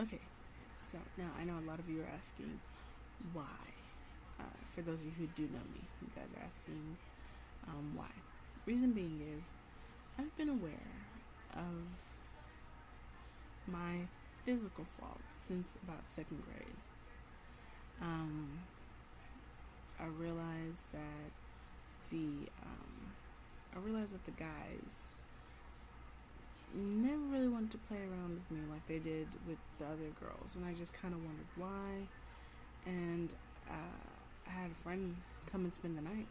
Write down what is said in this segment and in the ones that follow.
Okay, so now I know a lot of you are asking why. For those of you who do know me, you guys are asking why. Reason being is I've been aware of my physical faults since about second grade. I realized that the the guys never really wanted to play around with me like they did with the other girls, and I just kind of wondered why. And I had a friend come and spend the night,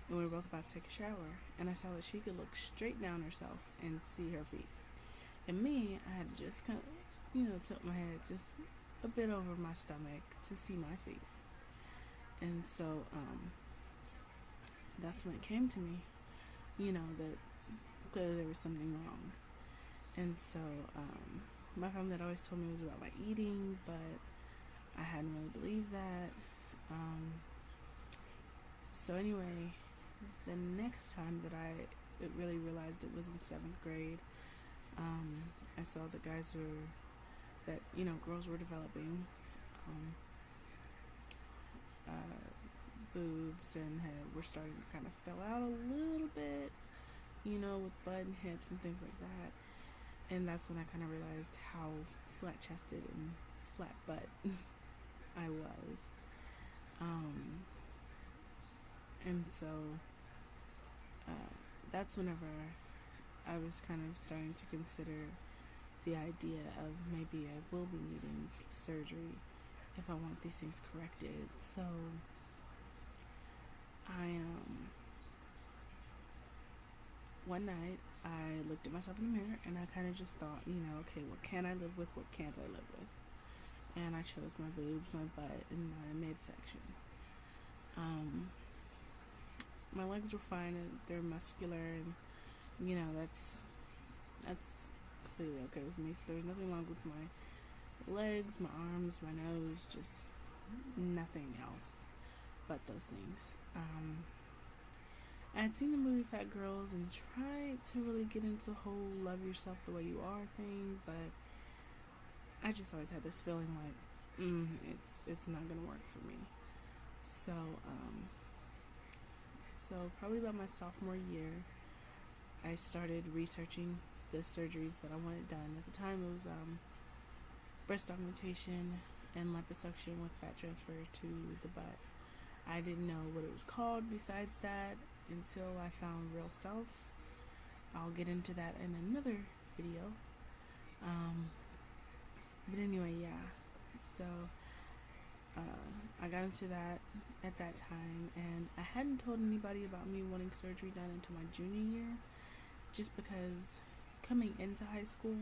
and we were both about to take a shower, and I saw that she could look straight down herself and see her feet. And me, I had to just kind of, tilt my head just a bit over my stomach to see my feet. And so that's when it came to me, that clearly there was something wrong. And so my family had always told me it was about my eating, but I hadn't really believed that. So anyway, the next time that I really realized it was in 7th grade, I saw the guys girls were developing boobs and were starting to kind of fill out a little bit, with butt and hips and things like that. And that's when I kind of realized how flat-chested and flat butt I was. And so that's whenever I was kind of starting to consider the idea of maybe I will be needing surgery if I want these things corrected. So one night I looked at myself in the mirror and I kind of just thought, okay, what can I live with, what can't I live with? And I chose my boobs, my butt, and my midsection. My legs were fine, and they're muscular, and that's completely okay with me. So there's nothing wrong with my legs, my arms, my nose, just nothing else but those things. I had seen the movie Fat Girls and tried to really get into the whole love yourself the way you are thing, but I just always had this feeling like it's not gonna work for me. So probably about my sophomore year, I started researching the surgeries that I wanted done. At the time, it was breast augmentation and liposuction with fat transfer to the butt. I didn't know what it was called besides that until I found Real Self. I'll get into that in another video. But anyway, yeah. So I got into that at that time, and I hadn't told anybody about me wanting surgery done until my junior year, just because coming into high school,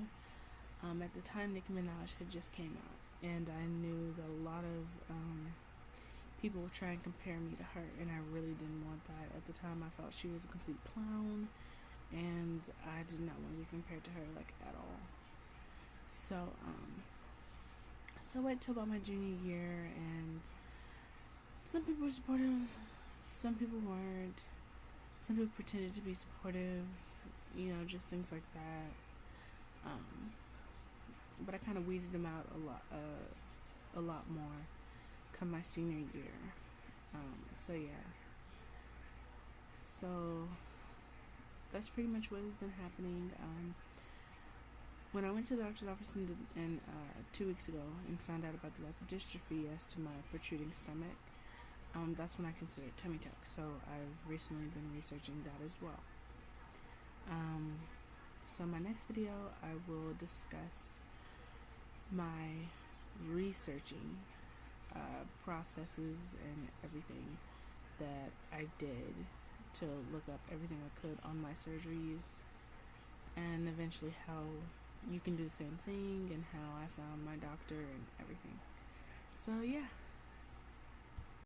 at the time Nicki Minaj had just came out, and I knew that a lot of people would try and compare me to her, and I really didn't want that. At the time, I felt she was a complete clown, and I did not want to be compared to her, at all. So I waited till about my junior year, and some people were supportive, some people weren't. Some people pretended to be supportive, just things like that. But I kind of weeded them out a lot more come my senior year. So yeah. So that's pretty much what has been happening. When I went to the doctor's office 2 weeks ago and found out about the lipodystrophy as to my protruding stomach, that's when I considered tummy tuck. So I've recently been researching that as well. So my next video, I will discuss my researching processes and everything that I did to look up everything I could on my surgeries, and eventually how you can do the same thing and how I found my doctor and everything. So yeah.